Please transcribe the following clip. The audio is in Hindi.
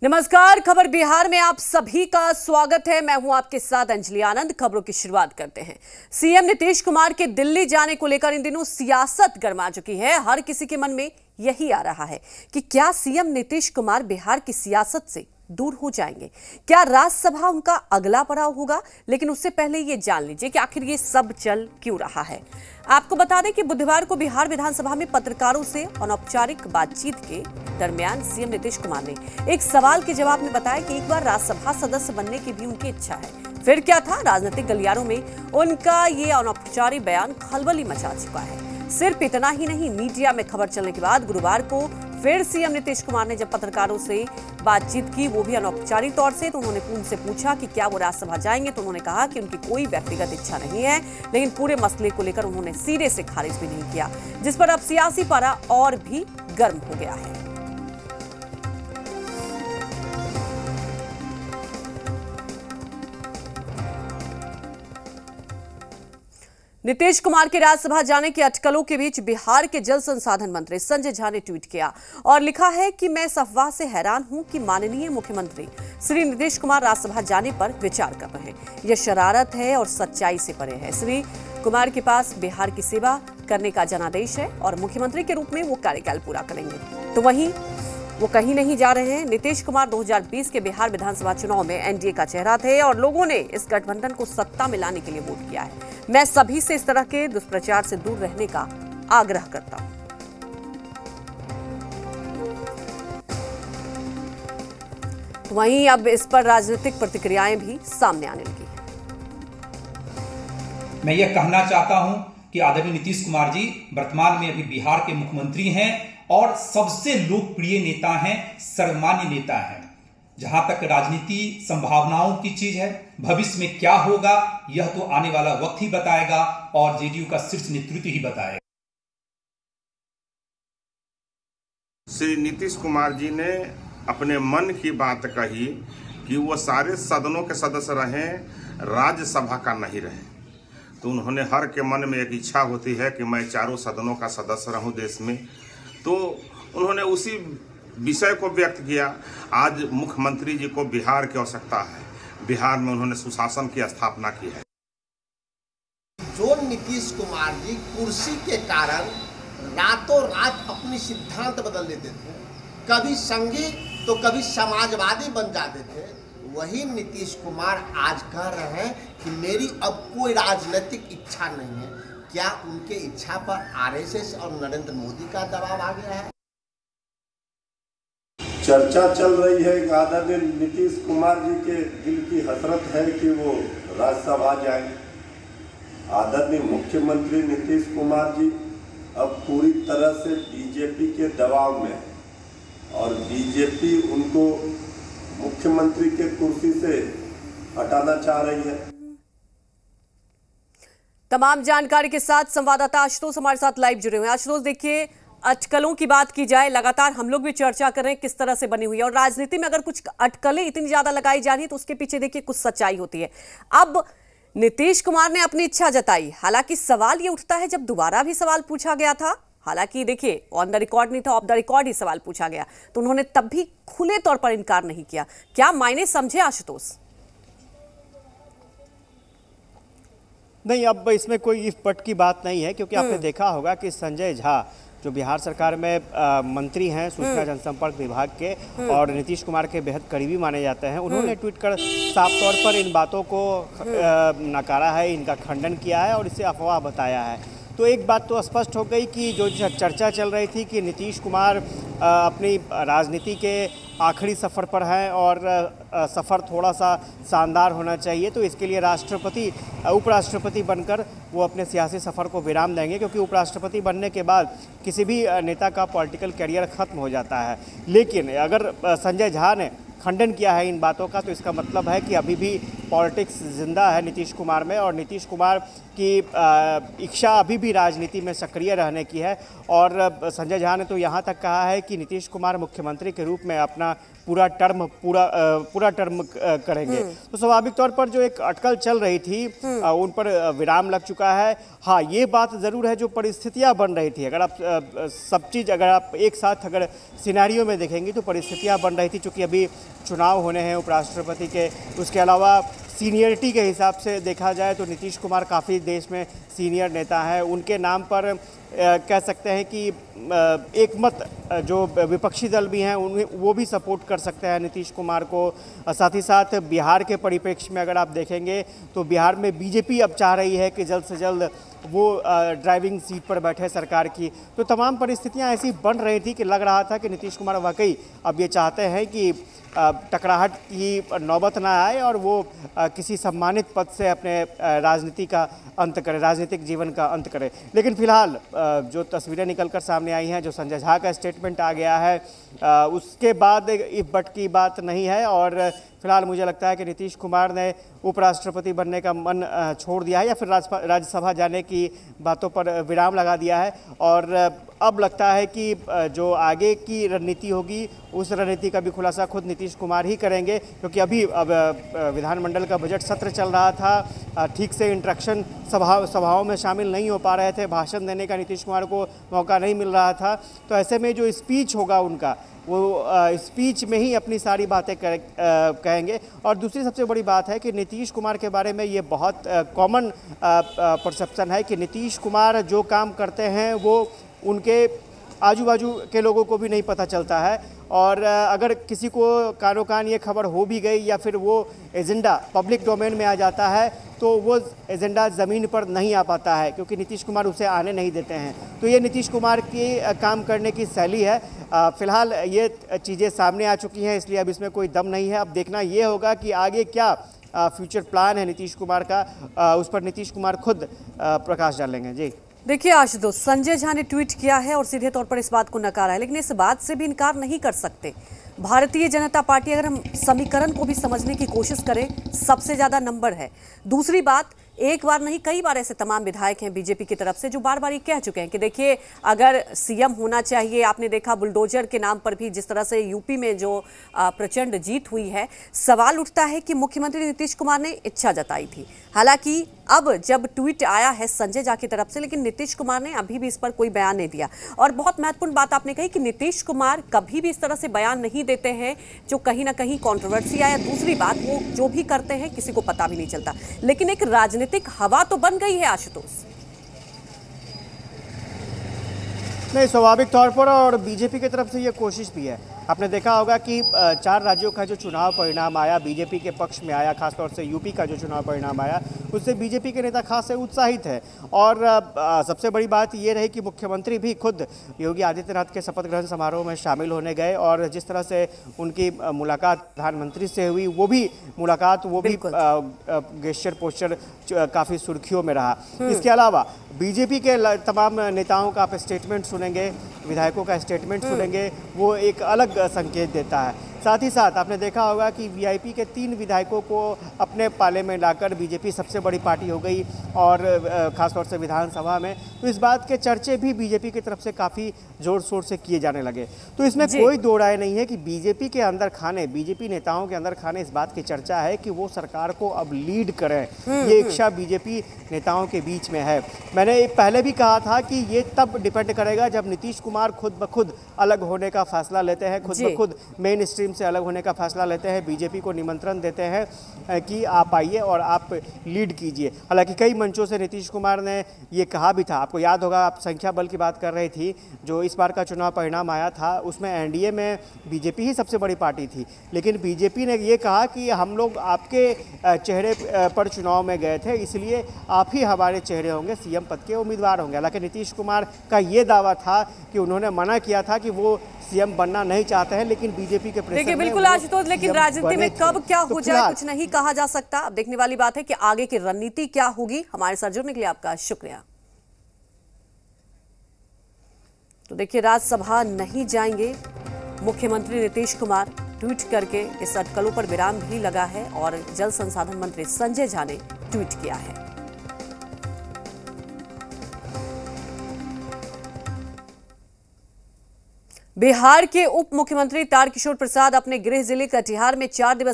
नमस्कार, खबर बिहार में आप सभी का स्वागत है। मैं हूं आपके साथ अंजलि आनंद। खबरों की शुरुआत करते हैं। सीएम नीतीश कुमार के दिल्ली जाने को लेकर इन दिनों सियासत गर्मा चुकी है। हर किसी के मन में यही आ रहा है कि क्या सीएम नीतीश कुमार बिहार की सियासत से दूर हो जाएंगे, क्या राज्यसभा उनका अगला पड़ाव होगा। लेकिन उससे पहले ये जान लीजिए कि आखिर ये सब चल क्यों रहा है। आपको बता दें कि बुधवार को बिहार विधानसभा में पत्रकारों से अनौपचारिक बातचीत के दरमियान सीएम नीतीश कुमार ने एक सवाल के जवाब में बताया कि एक बार राज्यसभा सदस्य बनने की भी उनकी इच्छा है। फिर क्या था, राजनीतिक गलियारों में उनका ये अनौपचारिक बयान खलबली मचा चुका है। सिर्फ इतना ही नहीं, मीडिया में खबर चलने के बाद गुरुवार को फिर सीएम नीतीश कुमार ने जब पत्रकारों से बातचीत की, वो भी अनौपचारिक तौर से, तो उन्होंने उनसे पूछा कि क्या वो राज्यसभा जाएंगे, तो उन्होंने कहा कि उनकी कोई व्यक्तिगत इच्छा नहीं है। लेकिन पूरे मसले को लेकर उन्होंने सिरे से खारिज भी नहीं किया, जिस पर अब सियासी पारा और भी गर्म हो गया है। नीतीश कुमार के राज्यसभा जाने की अटकलों के बीच बिहार के जल संसाधन मंत्री संजय झा ने ट्वीट किया और लिखा है कि मैं इस अफवाह से हैरान हूं कि माननीय मुख्यमंत्री श्री नीतीश कुमार राज्यसभा जाने पर विचार कर रहे हैं। यह शरारत है और सच्चाई से परे है। श्री कुमार के पास बिहार की सेवा करने का जनादेश है और मुख्यमंत्री के रूप में वो कार्यकाल पूरा करेंगे। तो वहीं वो कहीं नहीं जा रहे हैं। नीतीश कुमार 2020 के बिहार विधानसभा चुनाव में एनडीए का चेहरा थे और लोगों ने इस गठबंधन को सत्ता में लाने के लिए वोट किया है। मैं सभी से इस तरह के दुष्प्रचार से दूर रहने का आग्रह करता हूं। वहीं अब इस पर राजनीतिक प्रतिक्रियाएं भी सामने आने लगी हैं। मैं यह कहना चाहता हूं कि आदरणीय नीतीश कुमार जी वर्तमान में अभी बिहार के मुख्यमंत्री हैं और सबसे लोकप्रिय नेता हैं, सर्वमान्य नेता हैं। जहां तक राजनीति संभावनाओं की चीज है, भविष्य में क्या होगा यह तो आने वाला वक्त ही बताएगा और जेडीयू का शीर्ष नेतृत्व ही बताएगा। श्री नीतीश कुमार जी ने अपने मन की बात कही कि वो सारे सदनों के सदस्य रहें, राज्यसभा का नहीं रहे। तो उन्होंने हर के मन में एक इच्छा होती है कि मैं चारों सदनों का सदस्य रहूं देश में, तो उन्होंने उसी विषय को व्यक्त किया। आज मुख्यमंत्री जी को बिहार की आवश्यकता है, बिहार में उन्होंने सुशासन की स्थापना की है। जो नीतीश कुमार जी कुर्सी के कारण रातों रात अपनी सिद्धांत बदल लेते थे, कभी संघी तो कभी समाजवादी बन जाते थे, वही नीतीश कुमार आज कह रहे हैं कि मेरी अब कोई राजनीतिक इच्छा नहीं है। क्या उनके इच्छा पर आरएसएस और नरेंद्र मोदी का दबाव आ गया है? चर्चा चल रही है कि आदरणीय नीतीश कुमार जी के दिल की हसरत है कि वो राज्यसभा जाएं। आदरणीय मुख्यमंत्री नीतीश कुमार जी अब पूरी तरह से बीजेपी के दबाव में है और बीजेपी उनको मुख्यमंत्री के कुर्सी से हटाना चाह रही है। तमाम जानकारी के साथ संवाददाता आशुतोष हमारे साथ लाइव जुड़े हुए हैं। आशुतोष, देखिए, अटकलों की बात की जाए, लगातार हम लोग भी चर्चा कर रहे हैं किस तरह से बनी हुई है, और राजनीति में अगर कुछ अटकलें इतनी ज्यादा लगाई जा रही है तो उसके पीछे देखिए कुछ सच्चाई होती है। अब नीतीश कुमार ने अपनी इच्छा जताई, हालांकि सवाल ये उठता है, जब दोबारा भी सवाल पूछा गया था, हालांकि देखिए ऑन द रिकॉर्ड नहीं था, ऑफ द रिकॉर्ड ही सवाल पूछा गया, तो उन्होंने तब भी खुले तौर पर इनकार नहीं किया। क्या मायने समझे आशुतोष? नहीं, अब इसमें कोई इफ बट की बात नहीं है, क्योंकि आपने देखा होगा कि संजय झा जो बिहार सरकार में मंत्री हैं सूचना जनसंपर्क विभाग के और नीतीश कुमार के बेहद करीबी माने जाते हैं, उन्होंने ट्वीट कर साफ तौर पर इन बातों को नकारा है, इनका खंडन किया है और इसे अफवाह बताया है। तो एक बात तो स्पष्ट हो गई कि जो चर्चा चल रही थी कि नीतीश कुमार अपनी राजनीति के आखिरी सफ़र पर हैं और सफ़र थोड़ा सा शानदार होना चाहिए, तो इसके लिए राष्ट्रपति उपराष्ट्रपति बनकर वो अपने सियासी सफ़र को विराम देंगे, क्योंकि उपराष्ट्रपति बनने के बाद किसी भी नेता का पॉलिटिकल करियर ख़त्म हो जाता है। लेकिन अगर संजय झा ने खंडन किया है इन बातों का, तो इसका मतलब है कि अभी भी पॉलिटिक्स जिंदा है नीतीश कुमार में और नीतीश कुमार की इच्छा अभी भी राजनीति में सक्रिय रहने की है। और संजय झा ने तो यहाँ तक कहा है कि नीतीश कुमार मुख्यमंत्री के रूप में अपना पूरा टर्म करेंगे। तो स्वाभाविक तौर पर जो एक अटकल चल रही थी उन पर विराम लग चुका है। हाँ, ये बात ज़रूर है, जो परिस्थितियाँ बन रही थी, अगर आप सब चीज़ अगर आप एक साथ अगर सिनेरियो में देखेंगे तो परिस्थितियाँ बन रही थी, चूँकि अभी चुनाव होने हैं उपराष्ट्रपति के। उसके अलावा सीनियरिटी के हिसाब से देखा जाए तो नीतीश कुमार काफ़ी देश में सीनियर नेता हैं। उनके नाम पर कह सकते हैं कि एक मत जो विपक्षी दल भी हैं उन्हें वो भी सपोर्ट कर सकते हैं नीतीश कुमार को। साथ ही साथ बिहार के परिप्रेक्ष्य में अगर आप देखेंगे तो बिहार में बीजेपी अब चाह रही है कि जल्द से जल्द वो ड्राइविंग सीट पर बैठे सरकार की। तो तमाम परिस्थितियां ऐसी बन रही थी कि लग रहा था कि नीतीश कुमार वाकई अब ये चाहते हैं कि टकराहट की नौबत ना आए और वो किसी सम्मानित पद से अपने राजनीति का अंत करे, राजनीतिक जीवन का अंत करे। लेकिन फिलहाल जो तस्वीरें निकलकर सामने आई हैं, जो संजय झा का स्टेटमेंट आ गया है, उसके बाद इफ बट की बात नहीं है। और फिलहाल मुझे लगता है कि नीतीश कुमार ने उपराष्ट्रपति बनने का मन छोड़ दिया है या फिर राज्यसभा जाने की बातों पर विराम लगा दिया है। और अब लगता है कि जो आगे की रणनीति होगी उस रणनीति का भी खुलासा खुद नीतीश कुमार ही करेंगे, क्योंकि अभी अब विधानमंडल का बजट सत्र चल रहा था, ठीक से इंटरेक्शन सभाओं में शामिल नहीं हो पा रहे थे, भाषण देने का नीतीश कुमार को मौका नहीं मिल रहा था। तो ऐसे में जो स्पीच होगा उनका, वो स्पीच में ही अपनी सारी बातें कहेंगे। और दूसरी सबसे बड़ी बात है कि नीतीश कुमार के बारे में ये बहुत कॉमन परसेप्शन है कि नीतीश कुमार जो काम करते हैं वो उनके आजू बाजू के लोगों को भी नहीं पता चलता है। और अगर किसी को कानो कान ये खबर हो भी गई या फिर वो एजेंडा पब्लिक डोमेन में आ जाता है तो वो एजेंडा ज़मीन पर नहीं आ पाता है, क्योंकि नीतीश कुमार उसे आने नहीं देते हैं। तो ये नीतीश कुमार की काम करने की शैली है। फिलहाल ये चीज़ें सामने आ चुकी हैं, इसलिए अब इसमें कोई दम नहीं है। अब देखना ये होगा कि आगे क्या फ्यूचर प्लान है नीतीश कुमार का, उस पर नीतीश कुमार खुद प्रकाश डालेंगे। जी देखिए आशुतोष, संजय झा ने ट्वीट किया है और सीधे तौर पर इस बात को नकारा है, लेकिन इस बात से भी इनकार नहीं कर सकते। भारतीय जनता पार्टी, अगर हम समीकरण को भी समझने की कोशिश करें, सबसे ज्यादा नंबर है। दूसरी बात, एक बार नहीं कई बार ऐसे तमाम विधायक हैं बीजेपी की तरफ से जो बार बार ये कह चुके हैं कि देखिए अगर सीएम होना चाहिए। आपने देखा बुलडोजर के नाम पर भी जिस तरह से यूपी में जो प्रचंड जीत हुई है, सवाल उठता है कि मुख्यमंत्री नीतीश कुमार ने इच्छा जताई थी। हालांकि अब जब ट्वीट आया है संजय झा की तरफ से, लेकिन नीतीश कुमार ने अभी भी इस पर कोई बयान नहीं दिया। और बहुत महत्वपूर्ण बात आपने कही कि नीतीश कुमार कभी भी इस तरह से बयान नहीं देते हैं जो कहीं ना कहीं कंट्रोवर्सी आया। दूसरी बात, वो जो भी करते हैं किसी को पता भी नहीं चलता। लेकिन एक राजनीतिक हवा तो बन गई है आशुतोष। नहीं, स्वाभाविक तौर पर, और बीजेपी की तरफ से ये कोशिश भी है। आपने देखा होगा कि 4 राज्यों का जो चुनाव परिणाम आया बीजेपी के पक्ष में आया, खासतौर से यूपी का जो चुनाव परिणाम आया उससे बीजेपी के नेता खास उत्साहित है। और सबसे बड़ी बात ये रही कि मुख्यमंत्री भी खुद योगी आदित्यनाथ के शपथ ग्रहण समारोह में शामिल होने गए, और जिस तरह से उनकी मुलाकात प्रधानमंत्री से हुई, वो भी मुलाकात, वो भी गेस्चर पोस्चर काफ़ी सुर्खियों में रहा। इसके अलावा बीजेपी के तमाम नेताओं का आप स्टेटमेंट सुनेंगे, विधायकों का स्टेटमेंट सुनेंगे, वो एक अलग संकेत देता है। साथ ही साथ आपने देखा होगा कि वीआईपी के 3 विधायकों को अपने पाले में लाकर बीजेपी सबसे बड़ी पार्टी हो गई, और खासतौर से विधानसभा में। तो इस बात के चर्चे भी बीजेपी की तरफ से काफ़ी जोर शोर से किए जाने लगे। तो इसमें कोई दो राय नहीं है कि बीजेपी के अंदर खाने, बीजेपी नेताओं के अंदर खाने इस बात की चर्चा है कि वो सरकार को अब लीड करें। ये इच्छा बीजेपी नेताओं के बीच में है। मैंने पहले भी कहा था कि ये तब डिपेंड करेगा जब नीतीश कुमार खुद ब खुद अलग होने का फैसला लेते हैं, खुद ब खुद मेन स्ट्रीम से अलग होने का फैसला लेते हैं, बीजेपी को निमंत्रण देते हैं कि आप आइए और आप लीड कीजिए। हालांकि कई मंचों से नीतीश कुमार ने ये कहा भी था, आपको याद होगा, आप संख्या बल की बात कर रही थी, जो इस बार का चुनाव परिणाम आया था उसमें एनडीए में बीजेपी ही सबसे बड़ी पार्टी थी, लेकिन बीजेपी ने ये कहा कि हम लोग आपके चेहरे पर चुनाव में गए थे, इसलिए आप ही हमारे चेहरे होंगे, सीएम पद के उम्मीदवार होंगे। हालांकि नीतीश कुमार का ये दावा था कि उन्होंने मना किया था कि वो सीएम बनना नहीं चाहते हैं, लेकिन बीजेपी के देखिए बिल्कुल आशुतोष, लेकिन राजनीति में कब क्या हो जाए कुछ नहीं कहा जा सकता। अब देखने वाली बात है कि आगे की रणनीति क्या होगी। हमारे साथ जुड़ने के लिए आपका शुक्रिया। तो देखिए, राज्यसभा नहीं जाएंगे मुख्यमंत्री नीतीश कुमार, ट्वीट करके इस अटकलों पर विराम भी लगा है, और जल संसाधन मंत्री संजय झा ने ट्वीट किया है। बिहार के उप मुख्यमंत्री तारकिशोर प्रसाद अपने गृह जिले कटिहार में 4 दिवसीय